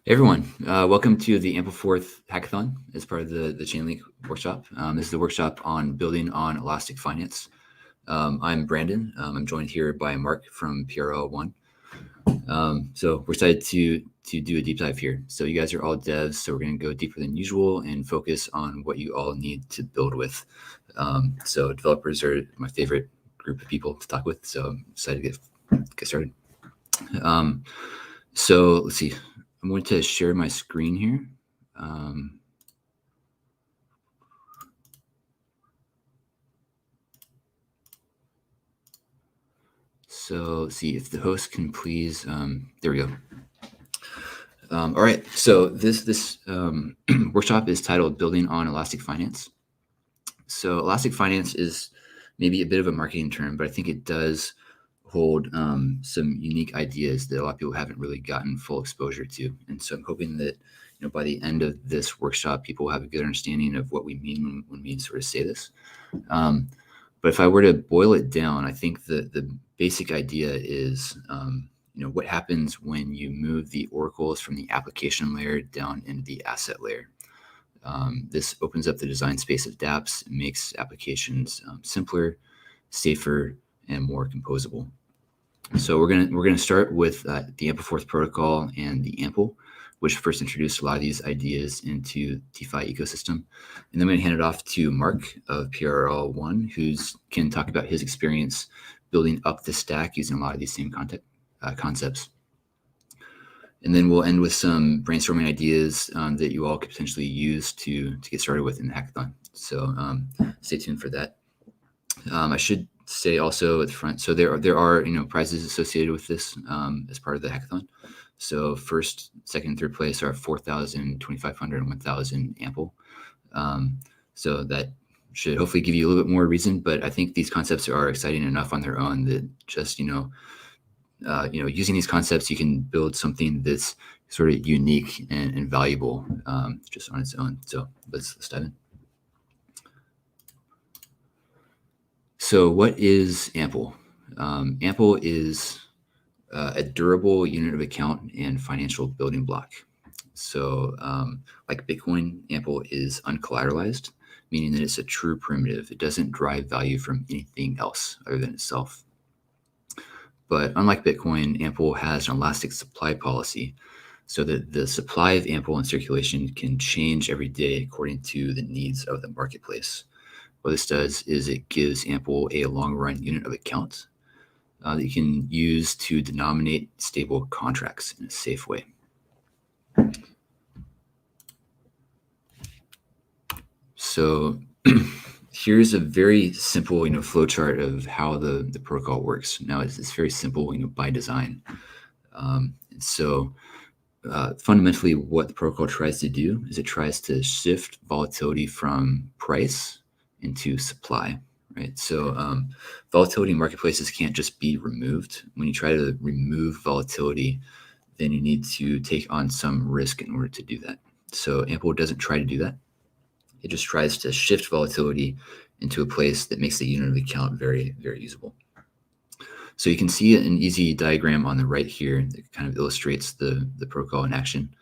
Hey everyone, welcome to the Ampleforth Hackathon as part of the Chainlink workshop. This is a workshop on building on Elastic Finance. I'm Brandon. I'm joined here by Mark from PRL1. So we're excited to do a deep dive here. So you guys are all devs, so we're going to go deeper than usual and focus on what you all need to build with. So developers are my favorite group of people to talk with, so I'm excited to get started. So let's see. I'm going to share my screen here. So let's see if the host can please, there we go. All right, so this workshop is titled Building on Elastic Finance. So Elastic Finance is maybe a bit of a marketing term, but I think it does hold some unique ideas that a lot of people haven't really gotten full exposure to. And so I'm hoping that by the end of this workshop, people will have a good understanding of what we mean when we sort of say this. But if I were to boil it down, I think the basic idea is, what happens when you move the oracles from the application layer down into the asset layer. This opens up the design space of dApps and makes applications simpler, safer, and more composable. So we're gonna start with the Ampleforth Protocol and the Ample, which first introduced a lot of these ideas into DeFi ecosystem. And then I'm going to hand it off to Mark of PRL1, who can talk about his experience building up the stack using a lot of these same concepts. And then we'll end with some brainstorming ideas that you all could potentially use to get started with in the hackathon. So stay tuned for that. I should say also at the front, so there are prizes associated with this as part of the hackathon. So first, second, third place are 4,000, 2,500, and 1,000 Ample. So that should hopefully give you a little bit more reason, but I think these concepts are exciting enough on their own that just, using these concepts, you can build something that's sort of unique and valuable just on its own. So let's dive in. So what is Ample? Ample is a durable unit of account and financial building block. So like Bitcoin, Ample is uncollateralized, meaning that it's a true primitive. It doesn't derive value from anything else other than itself. But unlike Bitcoin, Ample has an elastic supply policy so that the supply of Ample in circulation can change every day according to the needs of the marketplace. What this does is it gives Ample a long-run unit of account that you can use to denominate stable contracts in a safe way. So here's a very simple, flowchart of how the protocol works. Now it's very simple, by design. So fundamentally, what the protocol tries to do is it tries to shift volatility from price into supply. Right. So volatility in marketplaces can't just be removed. When you try to remove volatility, then you need to take on some risk in order to do that. So Ample doesn't try to do that. It just tries to shift volatility into a place that makes the unit of account very, very usable. So you can see an easy diagram on the right here that kind of illustrates the protocol in action.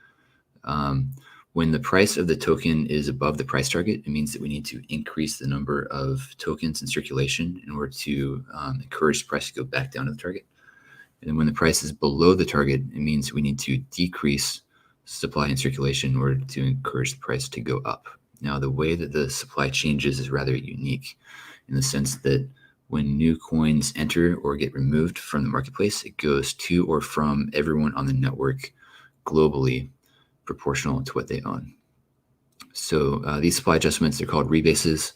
When the price of the token is above the price target, it means that we need to increase the number of tokens in circulation in order to encourage the price to go back down to the target. And then when the price is below the target, it means we need to decrease supply in circulation in order to encourage the price to go up. Now, the way that the supply changes is rather unique in the sense that when new coins enter or get removed from the marketplace, it goes to or from everyone on the network globally, proportional to what they own. So these supply adjustments are called rebases.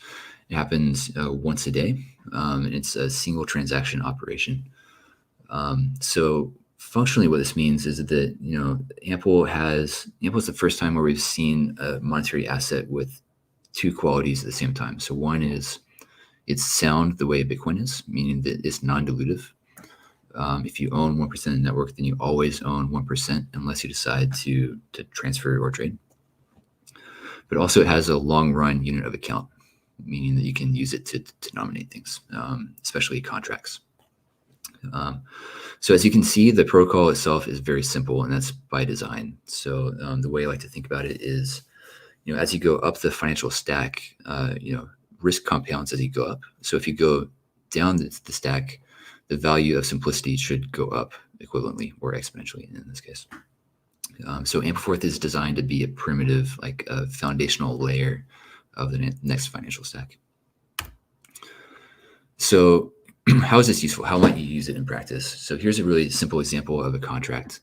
It happens once a day, and it's a single transaction operation. So functionally, what this means is that Ample is the first time where we've seen a monetary asset with two qualities at the same time. So one is it's sound the way Bitcoin is, meaning that it's non-dilutive. If you own 1% of the network, then you always own 1% unless you decide to transfer or trade. But also it has a long-run unit of account, meaning that you can use it to denominate things, especially contracts. So as you can see, the protocol itself is very simple, and that's by design. So the way I like to think about it is, as you go up the financial stack, risk compounds as you go up. So if you go down the stack, the value of simplicity should go up equivalently or exponentially in this case. So Ampleforth is designed to be a primitive, like a foundational layer of the next financial stack. So how is this useful? How might you use it in practice? So here's a really simple example of a contract.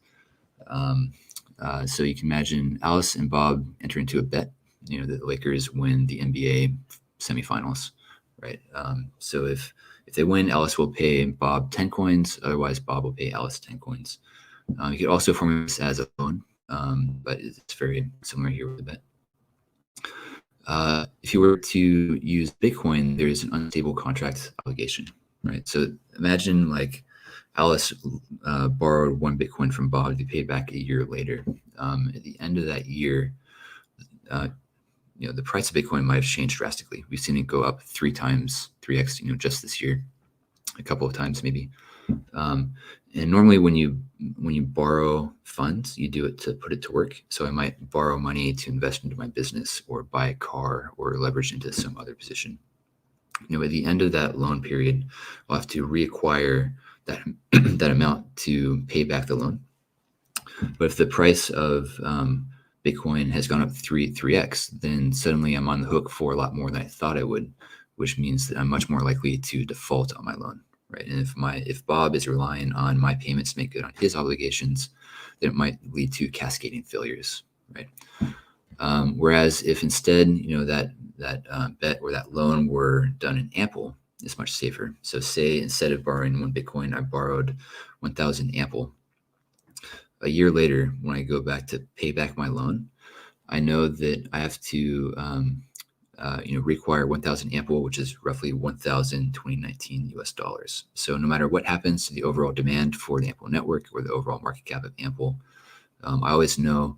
So you can imagine Alice and Bob enter into a bet, that the Lakers win the NBA semifinals, right? So if they win, Alice will pay Bob 10 coins. Otherwise, Bob will pay Alice 10 coins. You could also form this as a loan, but it's very similar here with the bet. If you were to use Bitcoin, there's an unstable contract obligation, right? So imagine like Alice borrowed 1 Bitcoin from Bob to be paid back a year later. At the end of that year, the price of Bitcoin might have changed drastically. We've seen it go up 3x, just this year, a couple of times maybe. And normally when you borrow funds, you do it to put it to work. So I might borrow money to invest into my business or buy a car or leverage into some other position. At the end of that loan period, I'll have to reacquire that that amount to pay back the loan. But if the price of Bitcoin has gone up 3x, then suddenly I'm on the hook for a lot more than I thought I would, which means that I'm much more likely to default on my loan. Right. And if Bob is relying on my payments to make good on his obligations, then it might lead to cascading failures. Right. Whereas if instead, that bet or that loan were done in Ample, it's much safer. So say instead of borrowing 1 Bitcoin, I borrowed 1,000 Ample. A year later, when I go back to pay back my loan, I know that I have to require 1,000 Ample, which is roughly 1,000 2019 US dollars. So no matter what happens to the overall demand for the Ample network or the overall market cap of Ample, I always know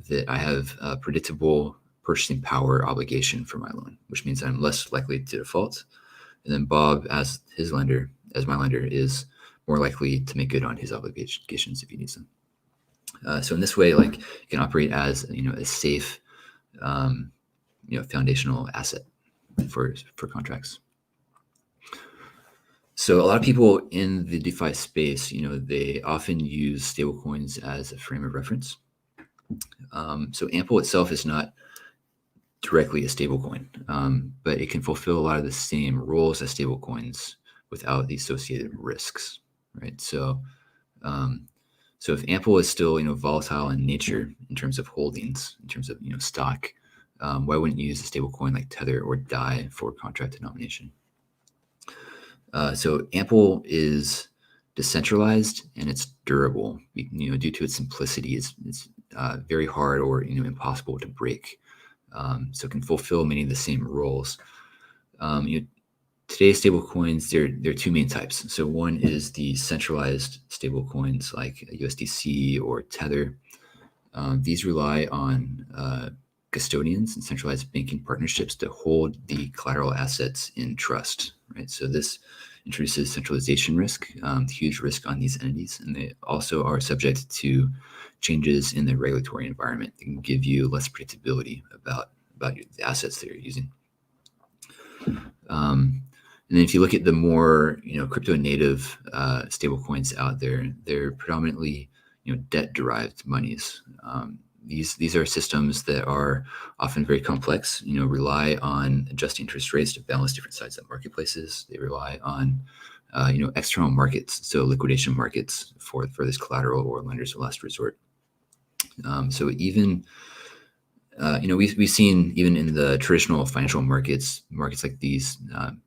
that I have a predictable purchasing power obligation for my loan, which means I'm less likely to default. And then Bob, as my lender, is more likely to make good on his obligations if he needs them. So in this way, you can operate as a safe foundational asset for contracts. So a lot of people in the DeFi space, they often use stablecoins as a frame of reference. So Ample itself is not directly a stablecoin, but it can fulfill a lot of the same roles as stablecoins without the associated risks, right? So if Ample is still volatile in nature in terms of holdings, in terms of stock, why wouldn't you use a stablecoin like Tether or DAI for contract denomination? So Ample is decentralized and it's durable. Due to its simplicity, it's very hard or impossible to break. So it can fulfill many of the same roles. Today's stablecoins, there are 2 main types. So one is the centralized stablecoins like USDC or Tether. These rely on custodians and centralized banking partnerships to hold the collateral assets in trust, right? So this introduces centralization risk, huge risk on these entities, and they also are subject to changes in the regulatory environment that can give you less predictability about the assets that you're using. And then if you look at the more crypto native stablecoins out there, they're predominantly debt derived monies. These are systems that are often very complex, rely on adjusting interest rates to balance different sides of marketplaces. They rely on, external markets, so liquidation markets for this collateral or lenders of last resort. So even, we've seen even in the traditional financial markets like these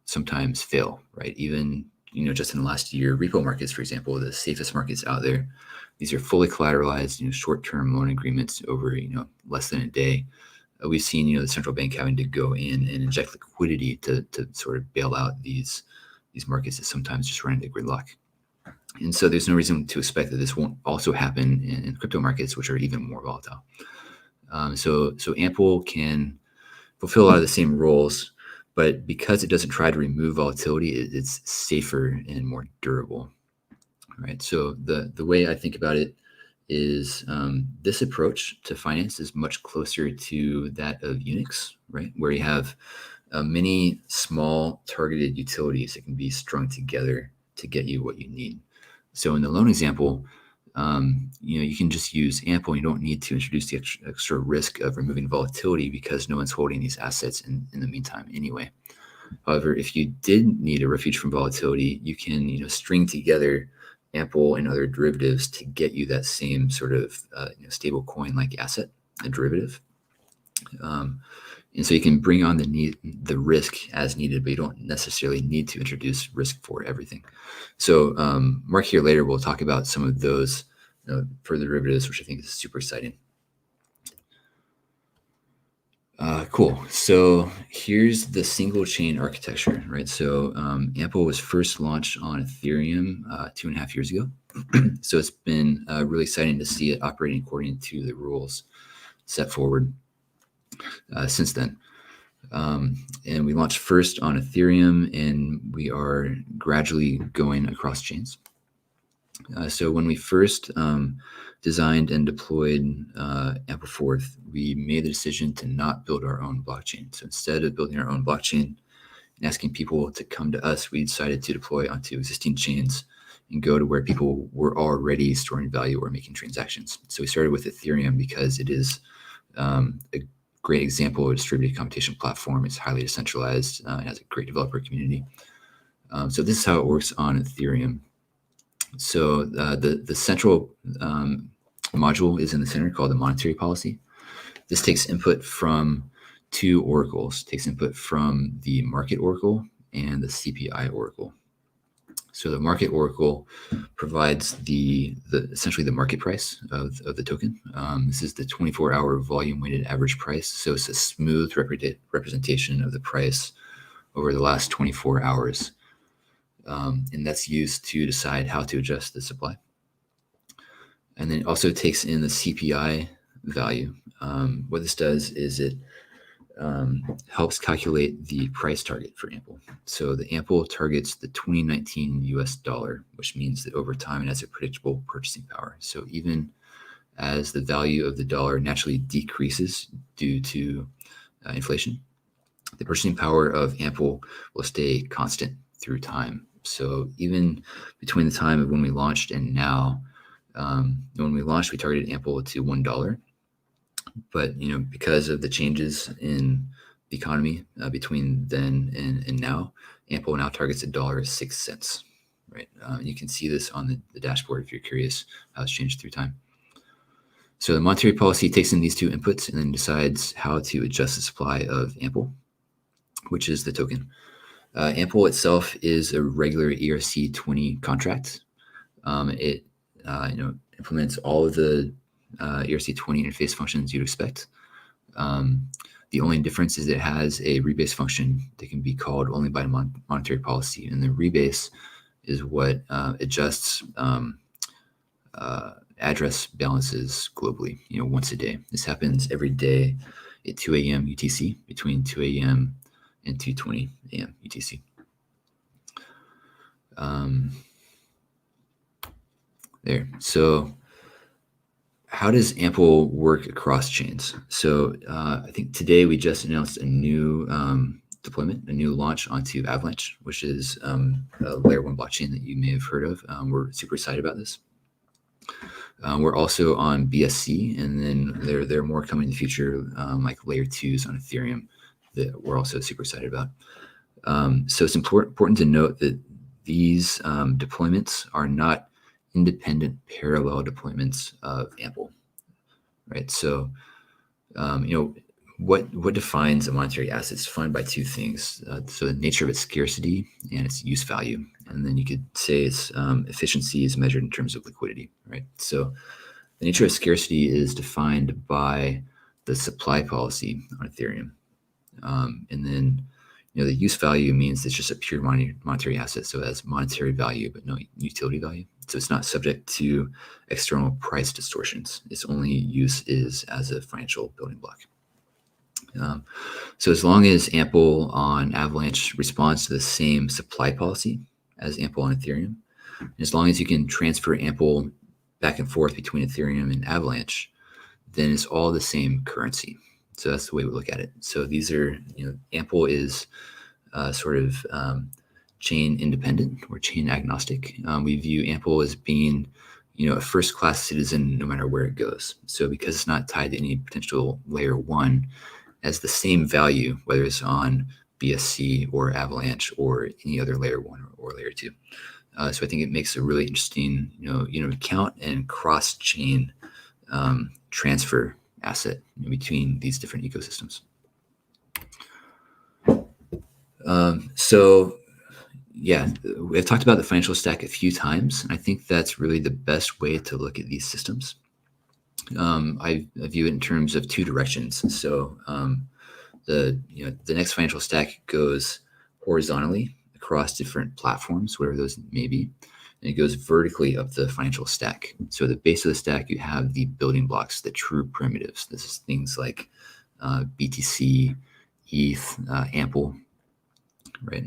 sometimes fail, right? Even, just in the last year, repo markets, for example, the safest markets out there, these are fully collateralized, short-term loan agreements over, less than a day. We've seen, the central bank having to go in and inject liquidity to sort of bail out these markets that sometimes just run into gridlock. And so there's no reason to expect that this won't also happen in crypto markets, which are even more volatile. So Ample can fulfill a lot of the same roles, but because it doesn't try to remove volatility, it's safer and more durable. right? So the way I think about it is this approach to finance is much closer to that of Unix, right? Where you have many small targeted utilities that can be strung together to get you what you need. So in the loan example, you can just use Ample. You don't need to introduce the extra risk of removing volatility because no one's holding these assets in the meantime anyway. However, if you did need a refuge from volatility, you can string together Ample and other derivatives to get you that same sort of stable coin like asset, a derivative. And so you can bring on the risk as needed, but you don't necessarily need to introduce risk for everything. So Mark here later will talk about some of those further derivatives, which I think is super exciting. Cool. So here's the single chain architecture, right? So Ample was first launched on Ethereum 2.5 years ago. So it's been really exciting to see it operating according to the rules set forward since then. And we launched first on Ethereum, and we are gradually going across chains. So when we first designed and deployed Ampleforth, we made the decision to not build our own blockchain. So instead of building our own blockchain and asking people to come to us, we decided to deploy onto existing chains and go to where people were already storing value or making transactions. So we started with Ethereum because it is a great example of a distributed computation platform. It's highly decentralized. It has a great developer community. So this is how it works on Ethereum. So the central module is in the center called the monetary policy. This takes input from two oracles. It takes input from the market oracle and the CPI oracle. So the market oracle provides essentially the market price of the token. This is the 24-hour volume-weighted average price. So it's a smooth representation of the price over the last 24 hours. And that's used to decide how to adjust the supply. And then it also takes in the CPI value. What this does is it helps calculate the price target for Ample. So the Ample targets the 2019 US dollar, which means that over time it has a predictable purchasing power. So even as the value of the dollar naturally decreases due to inflation, the purchasing power of Ample will stay constant through time. So even between the time of when we launched and now, when we launched, we targeted Ample to $1. But because of the changes in the economy between then and now, Ample now targets $1.06. Right? You can see this on the dashboard if you're curious how it's changed through time. So the monetary policy takes in these two inputs and then decides how to adjust the supply of Ample, which is the token. Ample itself is a regular ERC20 contract. It implements all of the ERC20 interface functions you'd expect. The only difference is it has a rebase function that can be called only by monetary policy, and the rebase is what adjusts address balances globally, once a day. This happens every day at 2 a.m. UTC, between 2 a.m. and 2:20 a.m. UTC. There. So how does Ample work across chains? So I think today we just announced a new deployment, a new launch onto Avalanche, which is a layer 1 blockchain that you may have heard of. We're super excited about this. We're also on BSC, and then there are more coming in the future, like layer 2s on Ethereum that we're also super excited about. So it's important to note that these deployments are not independent parallel deployments of Ample, right? So, what defines a monetary asset is defined by two things. So the nature of its scarcity and its use value. And then you could say its efficiency is measured in terms of liquidity, right? So the nature of scarcity is defined by the supply policy on Ethereum. And then, the use value means it's just a pure monetary asset. So it has monetary value, but no utility value. So it's not subject to external price distortions. Its only use is as a financial building block. So as long as Ample on Avalanche responds to the same supply policy as Ample on Ethereum, As long as you can transfer Ample back and forth between Ethereum and Avalanche, then it's all the same currency. So that's the way we look at it. So these are, Ample is sort of chain independent or chain agnostic. We view Ample as being, a first-class citizen no matter where it goes. So because it's not tied to any potential layer one, it has the same value, whether it's on BSC or Avalanche or any other layer one or layer two. So I think it makes a really interesting, account and cross-chain transfer asset between these different ecosystems. So yeah, we've talked about the financial stack a few times, and I think that's really the best way to look at these systems. I view it in terms of two directions. So the next financial stack goes horizontally across different platforms, whatever those may be, and it goes vertically up the financial stack. So at the base of the stack, you have the building blocks, the true primitives. This is things like BTC, ETH, Ample, right?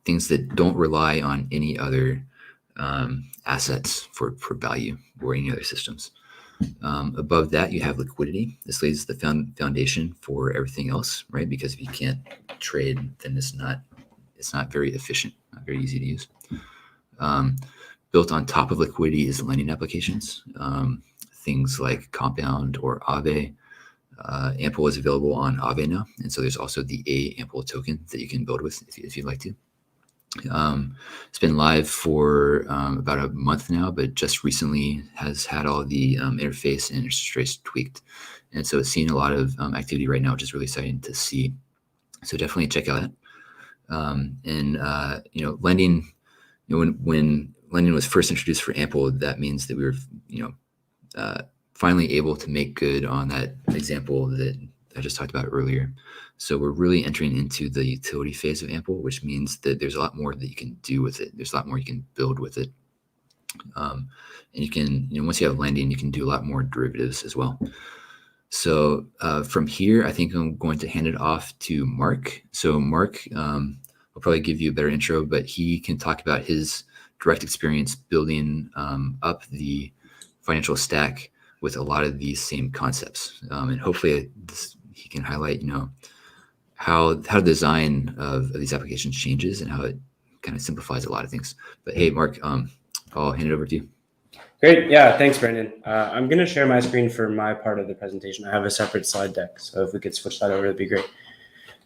Things that don't rely on any other assets for value or any other systems. Above that, you have liquidity. This lays the foundation for everything else, right? Because if you can't trade, then it's not very efficient, not very easy to use. Built on top of liquidity is lending applications, things like Compound or Aave. Ample is available on Aave now, and so there's also the Ample token that you can build with if you'd like to. It's been live for about a month now, but just recently has had all the interface and interface tweaked, and so it's seeing a lot of activity right now, which is really exciting to see. So definitely check out that. Lending. When lending was first introduced for Ample, that means that we were, finally able to make good on that example that I just talked about earlier. So we're really entering into the utility phase of Ample, which means that there's a lot more that you can do with it. There's a lot more you can build with it. And you can, once you have lending, you can do a lot more derivatives as well. So from here, I think I'm going to hand it off to Mark. So Mark will probably give you a better intro, but he can talk about his direct experience building up the financial stack with a lot of these same concepts. And hopefully he can highlight, how the design of these applications changes and how it kind of simplifies a lot of things. But hey, Mark, I'll hand it over to you. Great. Yeah, thanks, Brandon. I'm going to share my screen for my part of the presentation. I have a separate slide deck, so if we could switch that over, that'd be great.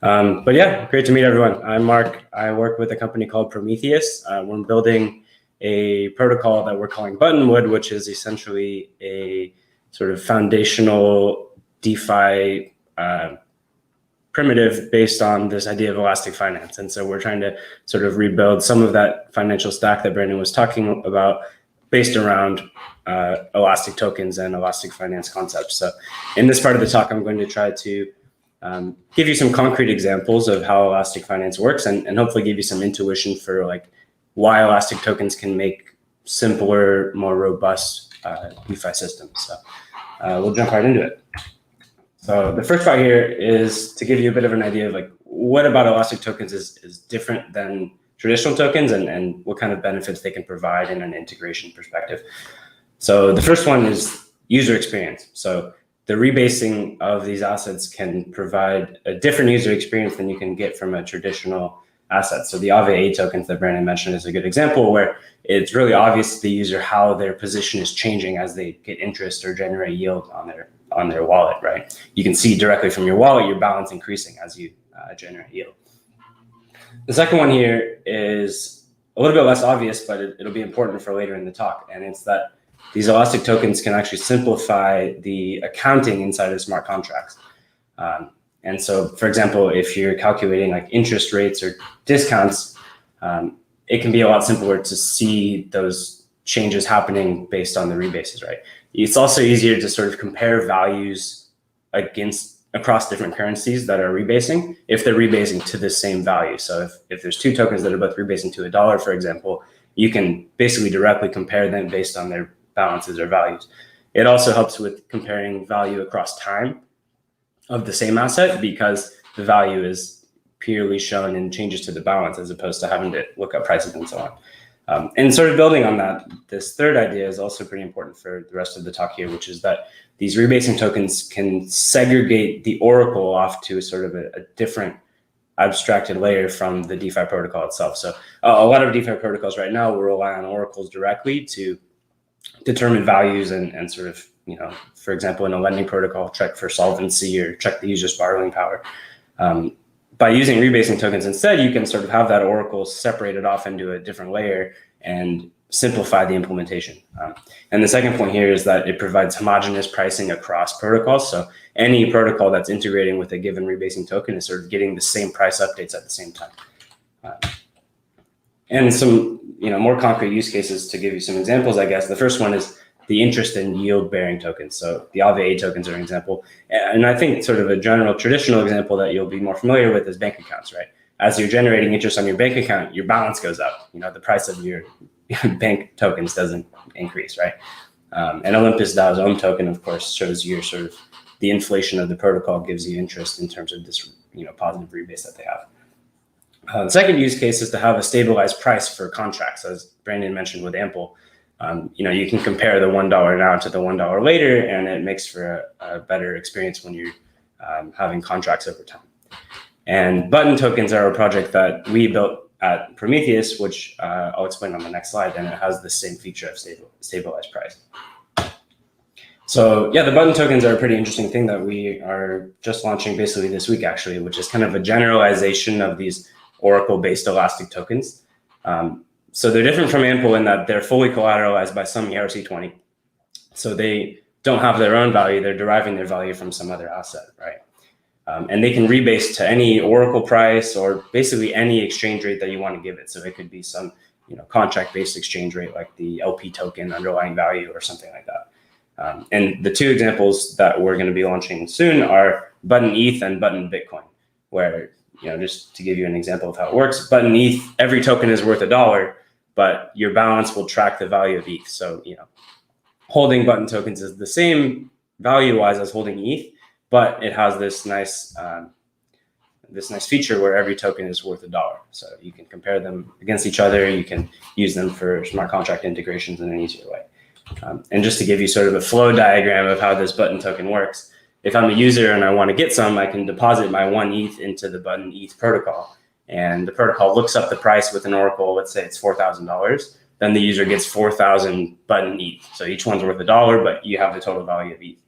But yeah, great to meet everyone. I'm Mark. I work with a company called Prometheus. We're building a protocol that we're calling Buttonwood, which is essentially a sort of foundational DeFi primitive based on this idea of elastic finance. And so we're trying to sort of rebuild some of that financial stack that Brandon was talking about based around elastic tokens and elastic finance concepts. So in this part of the talk, I'm going to try to give you some concrete examples of how elastic finance works and hopefully give you some intuition for like why elastic tokens can make simpler, more robust DeFi systems. So we'll jump right into it. So the first part here is to give you a bit of an idea of like what about elastic tokens is different than traditional tokens and what kind of benefits they can provide in an integration perspective. So the first one is user experience. So the rebasing of these assets can provide a different user experience than you can get from a traditional asset. So the Aave tokens that Brandon mentioned is a good example where it's really obvious to the user how their position is changing as they get interest or generate yield on their wallet, right? You can see directly from your wallet your balance increasing as you generate yield. The second one here is a little bit less obvious, but it'll be important for later in the talk. And it's that these elastic tokens can actually simplify the accounting inside of smart contracts. And so, for example, if you're calculating like interest rates or discounts, it can be a lot simpler to see those changes happening based on the rebases, right? It's also easier to sort of compare values across different currencies that are rebasing if they're rebasing to the same value. So if there's two tokens that are both rebasing to $1, for example, you can basically directly compare them based on their balances or values. It also helps with comparing value across time of the same asset because the value is purely shown in changes to the balance as opposed to having to look up prices and so And sort of building on that, this third idea is also pretty important for the rest of the talk here, which is that these rebasing tokens can segregate the oracle off to sort of a different abstracted layer from the DeFi protocol itself. So a lot of DeFi protocols right now will rely on oracles directly to determine values and sort of, for example, in a lending protocol, check for solvency or check the user's borrowing power. By using rebasing tokens instead, you can sort of have that oracle separated off into a different layer and simplify the implementation. And the second point here is that it provides homogeneous pricing across protocols. So any protocol that's integrating with a given rebasing token is sort of getting the same price updates at the same time. And some more concrete use cases to give you some examples, I guess. The first one is the interest and yield bearing tokens. So the AVE tokens are an example. And I think sort of a general traditional example that you'll be more familiar with is bank accounts, right? As you're generating interest on your bank account, your balance goes up. The price of your bank tokens doesn't increase, right? And Olympus DAO's own token, of course, shows you sort of the inflation of the protocol gives you interest in terms of this, positive rebase that they have. The second use case is to have a stabilized price for contracts, as Brandon mentioned with Ample. You can compare the $1 now to the $1 later, and it makes for a better experience when you're having contracts over time. And button tokens are a project that we built at Prometheus, which I'll explain on the next slide, and it has the same feature of stabilized price. So yeah, the button tokens are a pretty interesting thing that we are just launching basically this week, actually, which is kind of a generalization of these Oracle-based Elastic tokens. So they're different from Ample in that they're fully collateralized by some ERC20. So they don't have their own value. They're deriving their value from some other asset, right? And they can rebase to any Oracle price or basically any exchange rate that you want to give it. So it could be some contract-based exchange rate like the LP token underlying value or something like that. And the two examples that we're going to be launching soon are Button ETH and Button Bitcoin, where, just to give you an example of how it works, Button ETH, every token is worth $1, but your balance will track the value of ETH. So, holding Button tokens is the same value-wise as holding ETH, but it has this nice feature where every token is worth $1. So you can compare them against each other. You can use them for smart contract integrations in an easier way. And just to give you sort of a flow diagram of how this Button token works, if I'm a user and I want to get some, I can deposit my 1 ETH into the Button ETH protocol. And the protocol looks up the price with an oracle. Let's say it's $4,000. Then the user gets 4,000 Button ETH. So each one's worth $1, but you have the total value of ETH.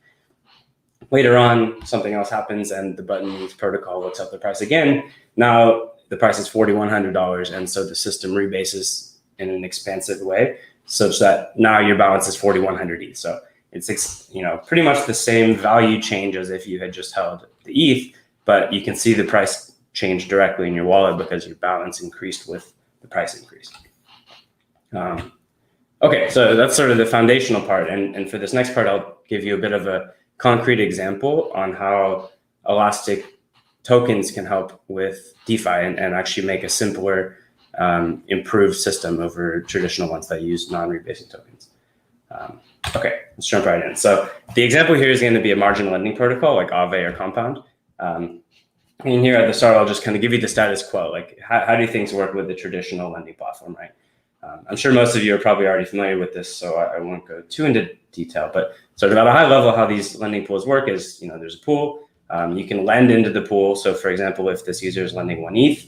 Later on, something else happens and the Button ETH protocol looks up the price again. Now the price is $4,100. And so the system rebases in an expansive way such that now your balance is 4,100 ETH. So it's pretty much the same value change as if you had just held the ETH, but you can see the price change directly in your wallet because your balance increased with the price increase. Okay, so that's sort of the foundational part. And for this next part, I'll give you a bit of a concrete example on how Elastic tokens can help with DeFi and actually make a simpler, improved system over traditional ones that use non-rebasing tokens. Okay, let's jump right in. So the example here is going to be a margin lending protocol like Aave or Compound. And here at the start, I'll just kind of give you the status quo. Like, how do things work with the traditional lending platform, right? I'm sure most of you are probably already familiar with this, so I won't go too into detail. But sort of at a high level, how these lending pools work is, there's a pool. You can lend into the pool. So for example, if this user is lending 1 ETH,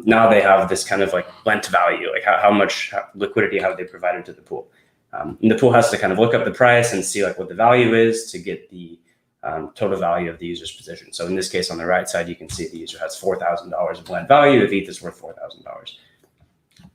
now they have this kind of like lent value, like how much liquidity have they provided to the pool. And the pool has to kind of look up the price and see like what the value is to get the total value of the user's position. So in this case, on the right side, you can see the user has $4,000 of lent value if ETH is worth $4,000.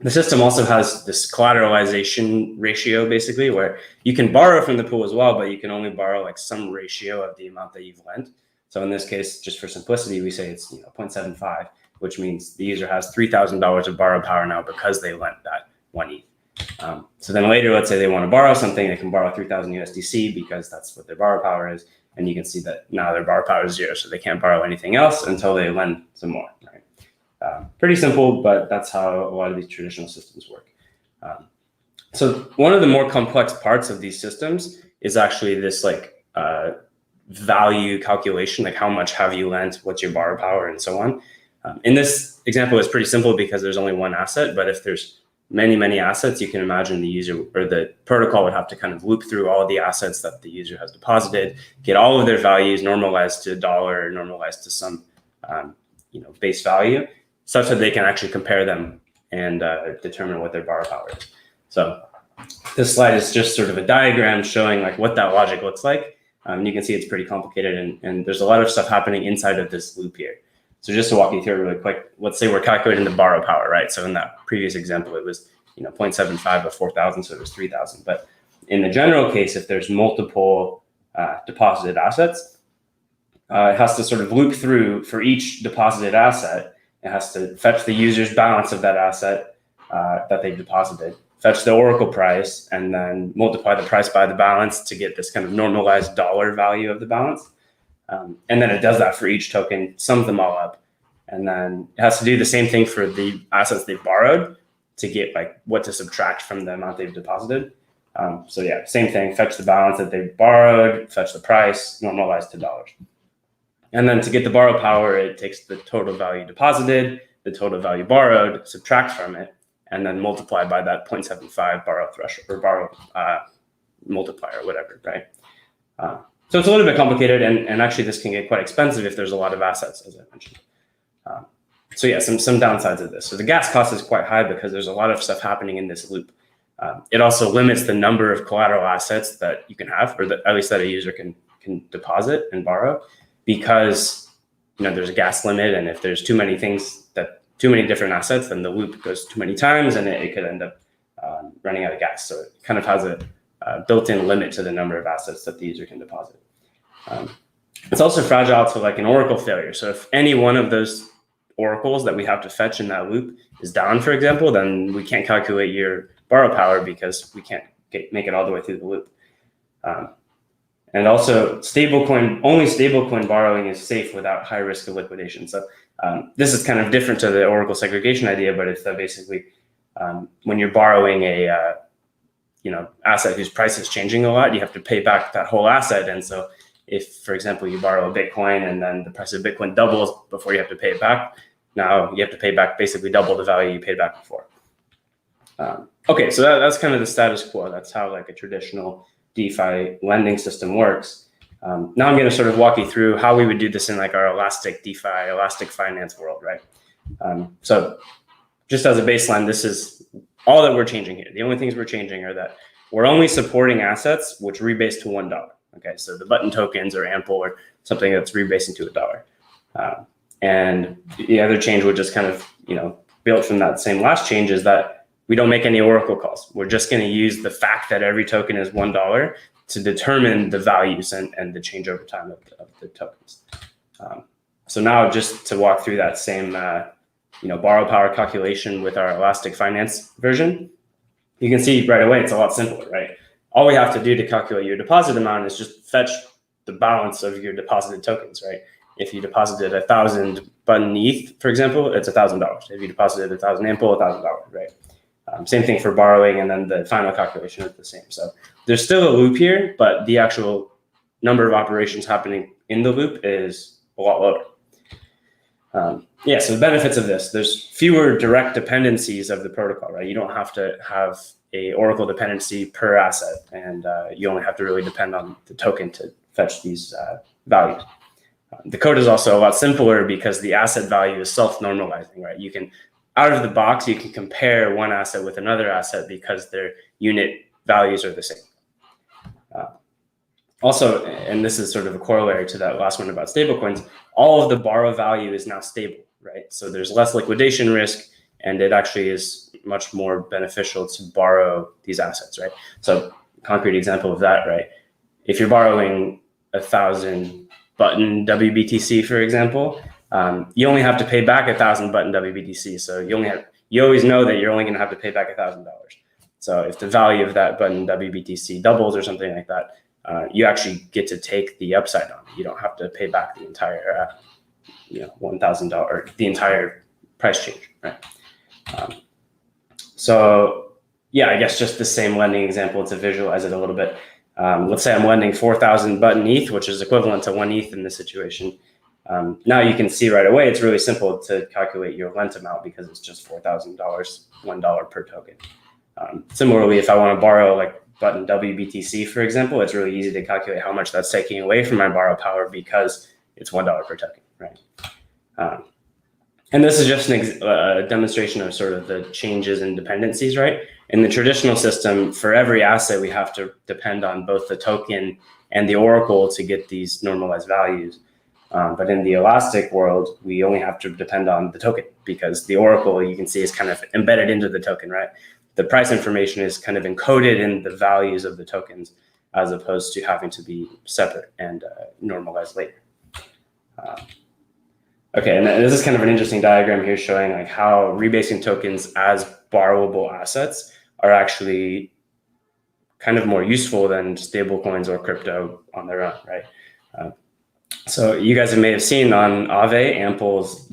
The system also has this collateralization ratio, basically, where you can borrow from the pool as well, but you can only borrow like some ratio of the amount that you've lent. So in this case, just for simplicity, we say it's 0.75, which means the user has $3,000 of borrow power now because they lent that 1 ETH. So then later, let's say they want to borrow something, they can borrow 3,000 USDC because that's what their borrow power is. And you can see that now their borrow power is 0, so they can't borrow anything else until they lend some more, right? Pretty simple, but that's how a lot of these traditional systems work. So one of the more complex parts of these systems is actually this like value calculation, like how much have you lent, what's your borrow power, and so on. In this example, it's pretty simple because there's only one asset, but if there's many assets, you can imagine the user or the protocol would have to kind of loop through all of the assets that the user has deposited, get all of their values normalized to $1, normalized to some base value, such that they can actually compare them and determine what their borrow power is. So this slide is just sort of a diagram showing like what that logic looks like. You can see it's pretty complicated, and there's a lot of stuff happening inside of this loop here. So just to walk you through it really quick, let's say we're calculating the borrow power, right? So in that previous example, it was 0.75 of 4,000, so it was 3,000. But in the general case, if there's multiple deposited assets, it has to sort of loop through for each deposited asset. It has to fetch the user's balance of that asset that they've deposited, fetch the Oracle price, and then multiply the price by the balance to get this kind of normalized dollar value of the balance. And then it does that for each token, sums them all up. And then it has to do the same thing for the assets they've borrowed to get like what to subtract from the amount they've deposited. So yeah, same thing, fetch the balance that they've borrowed, fetch the price, normalize to dollars. And then to get the borrow power, it takes the total value deposited, the total value borrowed, subtract from it, and then multiply by that 0.75 borrow threshold or borrow multiplier, whatever, right? So it's a little bit complicated, and actually this can get quite expensive if there's a lot of assets, as I mentioned. So yeah, some downsides of this. So the gas cost is quite high because there's a lot of stuff happening in this loop. It also limits the number of collateral assets that you can have, or that, at least that a user can deposit and borrow, because there's a gas limit, and if there's too many different assets, then the loop goes too many times, and it could end up running out of gas. So it kind of has a built-in limit to the number of assets that the user can deposit. It's also fragile to like an Oracle failure. So if any one of those oracles that we have to fetch in that loop is down, for example, then we can't calculate your borrow power because we can't make it all the way through the loop. And also only stablecoin borrowing is safe without high risk of liquidation. So this is kind of different to the Oracle segregation idea, but it's that basically when you're borrowing a asset whose price is changing a lot, you have to pay back that whole asset. And so if, for example, you borrow a Bitcoin and then the price of Bitcoin doubles before you have to pay it back, now you have to pay back basically double the value you paid back before. Okay, so that's kind of the status quo. That's how like a traditional DeFi lending system works. Now I'm going to sort of walk you through how we would do this in like our elastic DeFi, elastic finance world, right? So just as a baseline, this is all that we're changing here. The only things we're changing are that we're only supporting assets which rebase to $1. Okay, so the button tokens or Ample or something that's rebasing to $1. And the other change would just kind of, built from that same last change is that we don't make any Oracle calls. We're just going to use the fact that every token is $1 to determine the values and the change over time of the tokens. So now just to walk through that same borrow power calculation with our elastic finance version, you can see right away it's a lot simpler, right? All we have to do to calculate your deposit amount is just fetch the balance of your deposited tokens, right? If you deposited 1,000 button ETH, for example, it's $1,000. If you deposited 1,000 Ample, $1,000, right? Same thing for borrowing, and then the final calculation is the same. So there's still a loop here, but the actual number of operations happening in the loop is a lot lower. So the benefits of this, there's fewer direct dependencies of the protocol, right? You don't have to have a Oracle dependency per asset, and you only have to really depend on the token to fetch these values. The code is also a lot simpler because the asset value is self-normalizing, right? You can, out of the box, you can compare one asset with another asset because their unit values are the same. Also, and this is sort of a corollary to that last one about stablecoins, all of the borrow value is now stable, right? So there's less liquidation risk, and it actually is much more beneficial to borrow these assets, right? So concrete example of that, right? If you're borrowing 1,000 button WBTC, for example, you only have to pay back 1,000 button WBTC. So you always know that you're only going to have to pay back $1,000. So if the value of that button WBTC doubles or something like that, you actually get to take the upside on it. You don't have to pay back the entire, $1,000, the entire price change, right? So yeah, I guess just the same lending example to visualize it a little bit. Let's say I'm lending 4,000 button ETH, which is equivalent to 1 ETH in this situation. Now you can see right away, it's really simple to calculate your lent amount because it's just $4,000, $1 per token. Similarly, if I want to borrow like button WBTC, for example, it's really easy to calculate how much that's taking away from my borrow power because it's $1 per token, right? And this is just a demonstration of sort of the changes in dependencies, right? In the traditional system, for every asset, we have to depend on both the token and the oracle to get these normalized values. But in the Elastic world, we only have to depend on the token because the oracle, you can see, is kind of embedded into the token, right? The price information is kind of encoded in the values of the tokens as opposed to having to be separate and normalized later. Okay, and this is kind of an interesting diagram here showing like how rebasing tokens as borrowable assets are actually kind of more useful than stablecoins or crypto on their own, right? So you guys may have seen on Aave, Ample's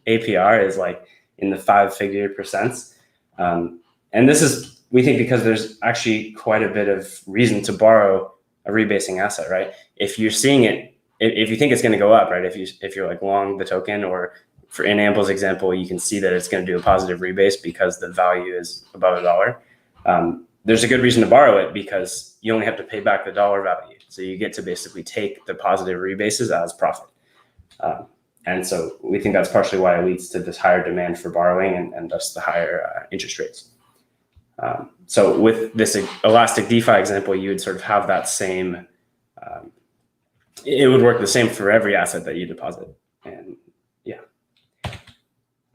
APR is like in the 5-figure percents. And this is, we think, because there's actually quite a bit of reason to borrow a rebasing asset, right? If you're seeing it, if you think it's going to go up, right? If you're like long the token, or for in Ample's example, you can see that it's going to do a positive rebase because the value is above $1. There's a good reason to borrow it because you only have to pay back the dollar value. So you get to basically take the positive rebases as profit. And so we think that's partially why it leads to this higher demand for borrowing and thus the higher interest rates. So with this Elastic DeFi example, you would sort of have that same, it would work the same for every asset that you deposit. And yeah.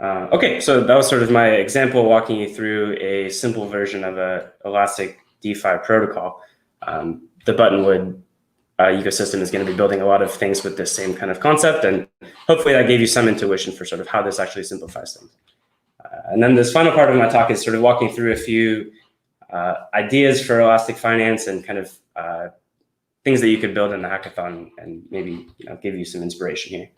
Okay, so that was sort of my example walking you through a simple version of a Elastic DeFi protocol. The Buttonwood ecosystem is going to be building a lot of things with this same kind of concept, and hopefully that gave you some intuition for sort of how this actually simplifies things. And then this final part of my talk is sort of walking through a few ideas for Elastic Finance and kind of things that you could build in the hackathon, and maybe give you some inspiration here.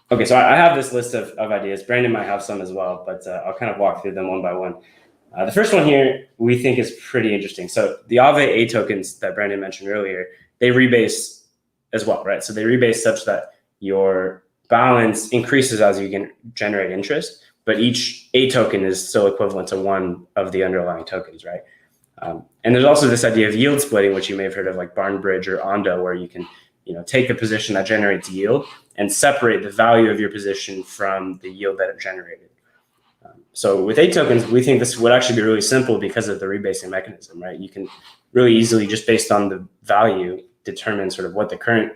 Okay, so I have this list of ideas. Brandon might have some as well, but I'll kind of walk through them one by one. The first one here we think is pretty interesting. So the Aave A tokens that Brandon mentioned earlier, they rebase as well, right? So they rebase such that your balance increases as you can generate interest, but each A token is still equivalent to one of the underlying tokens, right? And there's also this idea of yield splitting, which you may have heard of, like Barnbridge or Ondo, where you can take the position that generates yield and separate the value of your position from the yield that it generated. So with A tokens, we think this would actually be really simple because of the rebasing mechanism, right? You can really easily, just based on the value, determine sort of what the current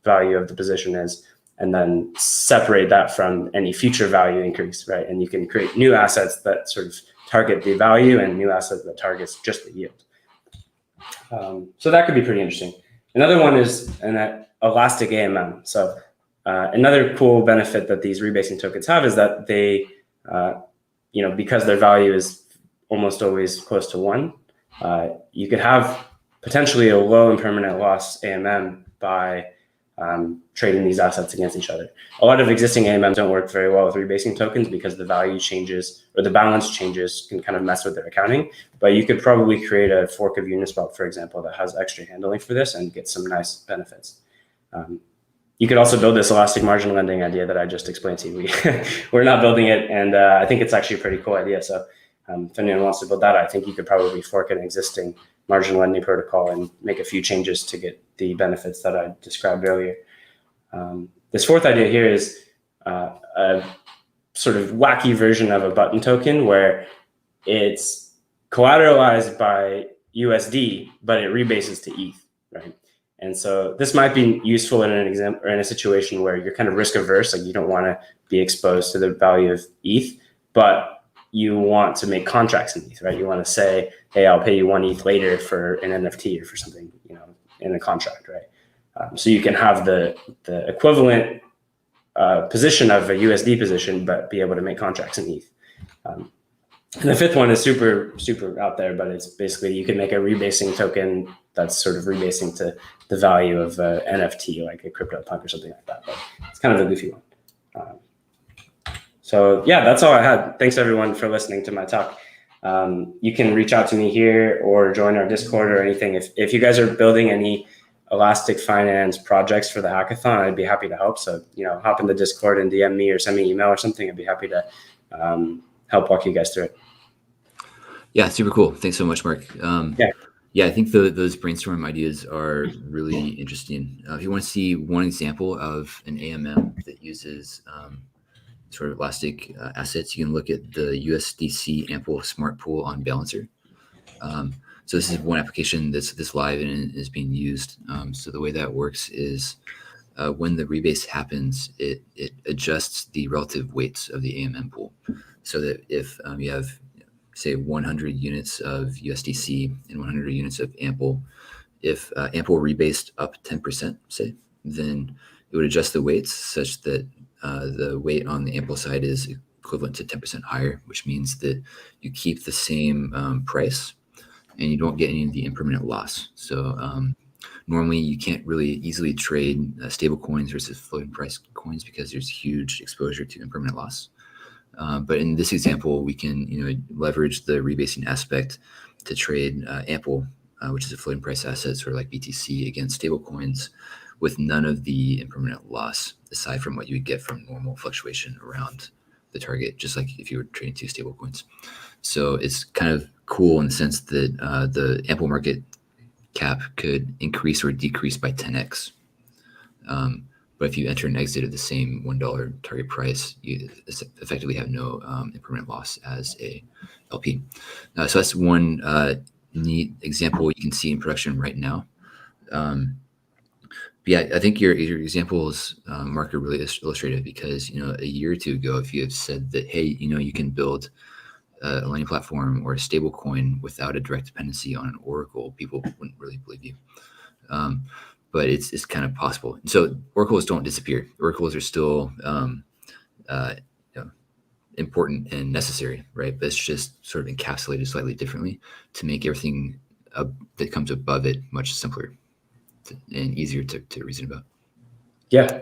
value of the position is, and then separate that from any future value increase, right? And you can create new assets that sort of target the value and new assets that targets just the yield. So that could be pretty interesting. Another one is an Elastic AMM. So another cool benefit that these rebasing tokens have is that they, because their value is almost always close to 1, you could have potentially a low impermanent loss AMM by trading these assets against each other. A lot of existing AMMs don't work very well with rebasing tokens because the value changes or the balance changes can kind of mess with their accounting. But you could probably create a fork of Uniswap, for example, that has extra handling for this and get some nice benefits. You could also build this elastic margin lending idea that I just explained to you. We're not building it, and I think it's actually a pretty cool idea. So if anyone wants to build that, I think you could probably fork an existing margin lending protocol and make a few changes to get the benefits that I described earlier. This fourth idea here is a sort of wacky version of a button token where it's collateralized by USD, but it rebases to ETH, right? And so this might be useful in an example or in a situation where you're kind of risk averse, like you don't want to be exposed to the value of ETH, but you want to make contracts in ETH, right? You want to say, hey, I'll pay you 1 ETH later for an NFT or for something, in a contract, right? So you can have the equivalent position of a USD position, but be able to make contracts in ETH. And the fifth one is super, super out there, but it's basically you can make a rebasing token that's sort of rebasing to the value of NFT, like a CryptoPunk or something like that. But it's kind of a goofy one. So yeah, that's all I had. Thanks everyone for listening to my talk. You can reach out to me here or join our Discord or anything. If you guys are building any Elastic Finance projects for the hackathon, I'd be happy to help. So, hop in the Discord and DM me or send me an email or something. I'd be happy to help walk you guys through it. Yeah, super cool. Thanks so much, Mark. Yeah, I think those brainstorm ideas are really interesting. If you want to see one example of an AMM that uses sort of elastic assets, you can look at the USDC Ample Smart Pool on Balancer. So this is one application that's live and is being used. So the way that works is when the rebase happens, it adjusts the relative weights of the AMM pool, so that if you have, say, 100 units of USDC and 100 units of Ample, if Ample rebased up 10%, say, then it would adjust the weights such that the weight on the Ample side is equivalent to 10% higher, which means that you keep the same price and you don't get any of the impermanent loss. So normally you can't really easily trade stable coins versus floating price coins because there's huge exposure to impermanent loss. But in this example, we can leverage the rebasing aspect to trade Ample, which is a floating price asset, sort of like BTC, against stable coins with none of the impermanent loss aside from what you would get from normal fluctuation around the target, just like if you were trading two stable coins. So it's kind of cool in the sense that the Ample market cap could increase or decrease by 10x. But if you enter and exit at the same $1 target price, you effectively have no impermanent loss as a LP. So that's one neat example you can see in production right now. I think your examples, Mark, are really illustrative because a year or two ago, if you had said that, hey, you can build a lending platform or a stable coin without a direct dependency on an oracle, people wouldn't really believe you. But it's kind of possible. So oracles don't disappear. Oracles are still important and necessary, right? But it's just sort of encapsulated slightly differently to make everything that comes above it much simpler and easier to reason about. Yeah,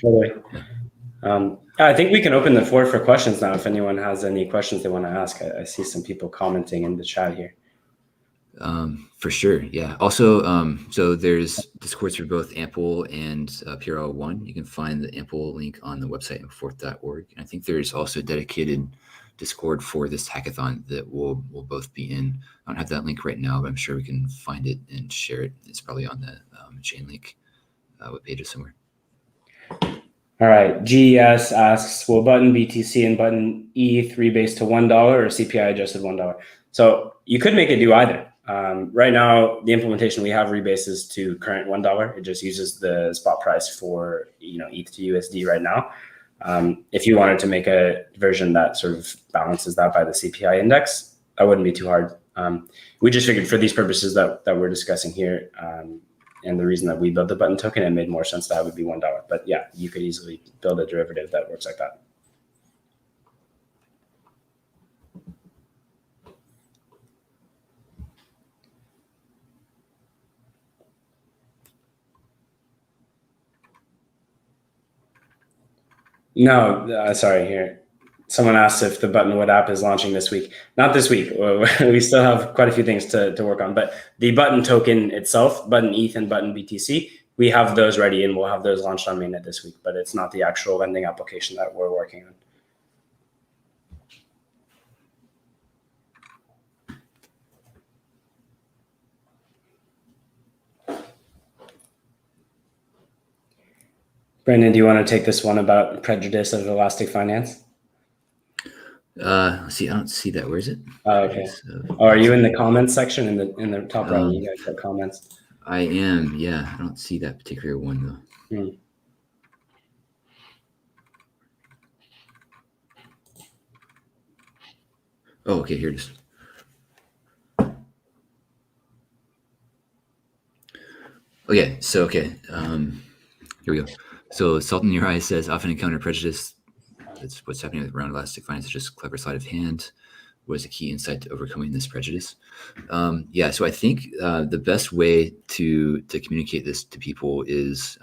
totally. Yeah. I think we can open the floor for questions now if anyone has any questions they want to ask. I see some people commenting in the chat here. For sure, yeah. Also, so there's Discords for both Ample and PRL1. You can find the Ample link on the website, ampleforth.org. And I think there's also a dedicated Discord for this hackathon that we'll both be in. I don't have that link right now, but I'm sure we can find it and share it. It's probably on the Chainlink webpage somewhere. All right. GES asks, will button BTC and button ETH rebase to $1 or CPI adjusted $1? So you could make it do either. Right now, the implementation we have rebases to current $1. It just uses the spot price for ETH to USD right now. If you wanted to make a version that sort of balances that by the CPI index, that wouldn't be too hard. We just figured for these purposes that we're discussing here, and the reason that we built the button token, it made more sense that would be $1. But yeah, you could easily build a derivative that works like that. No, sorry, here. Someone asked if the Buttonwood app is launching this week. Not this week. We still have quite a few things to work on. But the button token itself, button ETH and button BTC, we have those ready and we'll have those launched on mainnet this week. But it's not the actual lending application that we're working on. Brandon, do you want to take this one about prejudice of elastic finance? Let's see, I don't see that. Where is it? Oh, okay. Are you in the comments section in the top right? You guys got comments. I am. Yeah, I don't see that particular one though. Oh, okay. Here it is. Okay. So here we go. So Salt in Your Eye says, often encounter prejudice. That's what's happening around elastic finance. It's just clever sleight of hand. What is the key insight to overcoming this prejudice? So I think the best way to communicate this to people is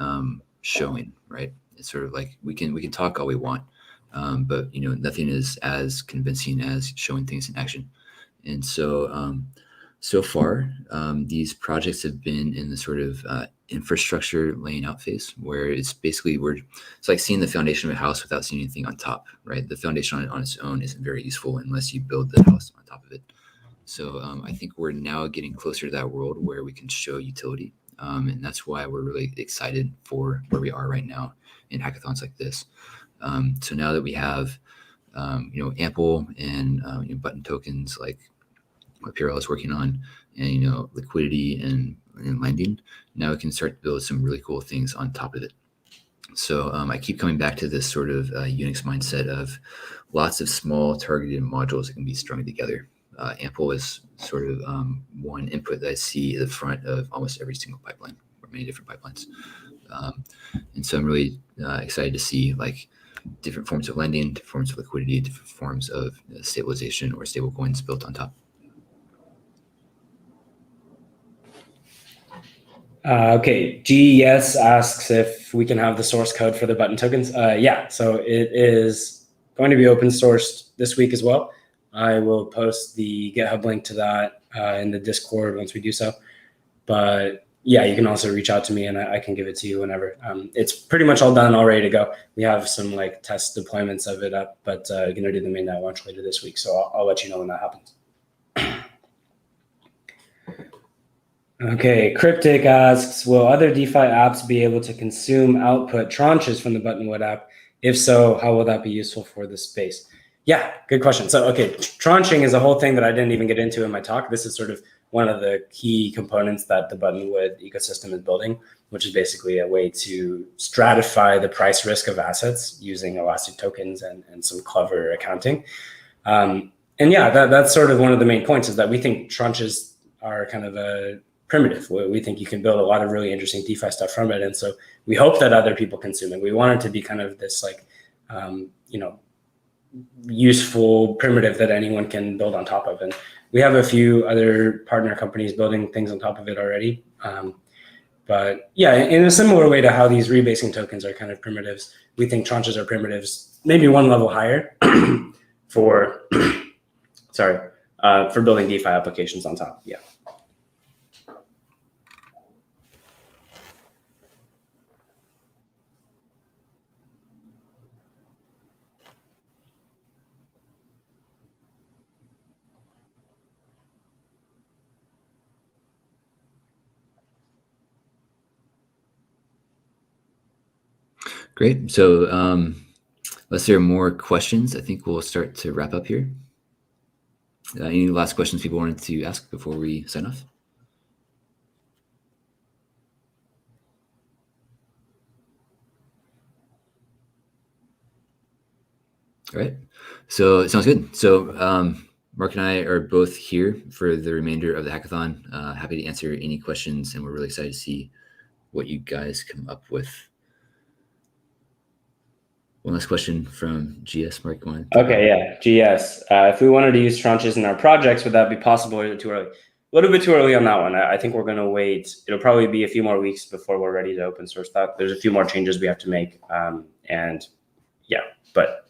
showing, right? It's sort of like we can talk all we want, but nothing is as convincing as showing things in action. And so so far, these projects have been in the sort of infrastructure laying out phase, where it's basically it's like seeing the foundation of a house without seeing anything on top, right? The foundation on its own isn't very useful unless you build the house on top of it. So I think we're now getting closer to that world where we can show utility. And that's why we're really excited for where we are right now in hackathons like this. So now that we have, Ample and button tokens like what Pirel is working on, and liquidity and lending, now we can start to build some really cool things on top of it. So I keep coming back to this sort of Unix mindset of lots of small targeted modules that can be strung together. Ample is sort of one input that I see at the front of almost every single pipeline, or many different pipelines. And so I'm really excited to see like different forms of lending, different forms of liquidity, different forms of stabilization or stable coins built on top. Okay, GES asks if we can have the source code for the button tokens. Yeah, so it is going to be open sourced this week as well. I will post the GitHub link to that in the Discord once we do so. But yeah, you can also reach out to me and I can give it to you whenever. It's pretty much all done, all ready to go. We have some like test deployments of it up, but going to do the mainnet launch later this week. So I'll let you know when that happens. Okay, Cryptic asks, will other DeFi apps be able to consume output tranches from the Buttonwood app? If so, how will that be useful for the space? Yeah, good question. So, okay, tranching is a whole thing that I didn't even get into in my talk. This is sort of one of the key components that the Buttonwood ecosystem is building, which is basically a way to stratify the price risk of assets using elastic tokens and some clever accounting. And yeah, that's sort of one of the main points is that we think tranches are kind of a primitive. We think you can build a lot of really interesting DeFi stuff from it. And so we hope that other people consume it. We want it to be kind of this like, useful primitive that anyone can build on top of. And we have a few other partner companies building things on top of it already. But yeah, in a similar way to how these rebasing tokens are kind of primitives, we think tranches are primitives, maybe one level higher for, for building DeFi applications on top. Yeah. Great. So unless there are more questions, I think we'll start to wrap up here. Any last questions people wanted to ask before we sign off? All right. So it sounds good. So Mark and I are both here for the remainder of the hackathon. Happy to answer any questions, and we're really excited to see what you guys come up with. One last question from GS, Mark. Okay, yeah, GS. If we wanted to use tranches in our projects, would that be possible or is it too early? A little bit too early on that one. I think we're going to wait. It'll probably be a few more weeks before we're ready to open source that. There's a few more changes we have to make. And yeah, but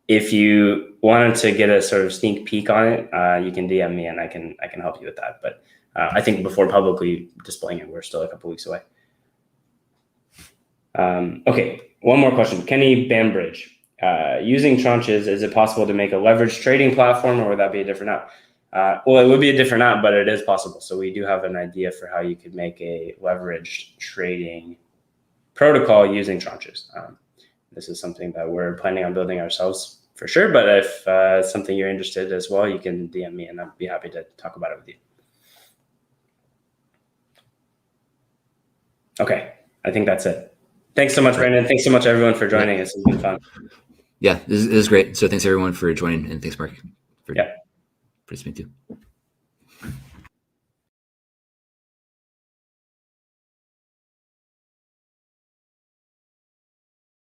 if you wanted to get a sort of sneak peek on it, you can DM me and I can help you with that. But I think before publicly displaying it, we're still a couple weeks away. Okay, one more question. Kenny Bambridge. Using tranches, is it possible to make a leveraged trading platform, or would that be a different app? Well, it would be a different app, but it is possible. So we do have an idea for how you could make a leveraged trading protocol using tranches. This is something that we're planning on building ourselves for sure. But if it's something you're interested in as well, you can DM me and I'd be happy to talk about it with you. Okay, I think that's it. Thanks so much, Brandon. Thanks so much, everyone, for joining us. It's been fun. Yeah, this is great. So thanks, everyone, for joining. And thanks, Mark, for participating too.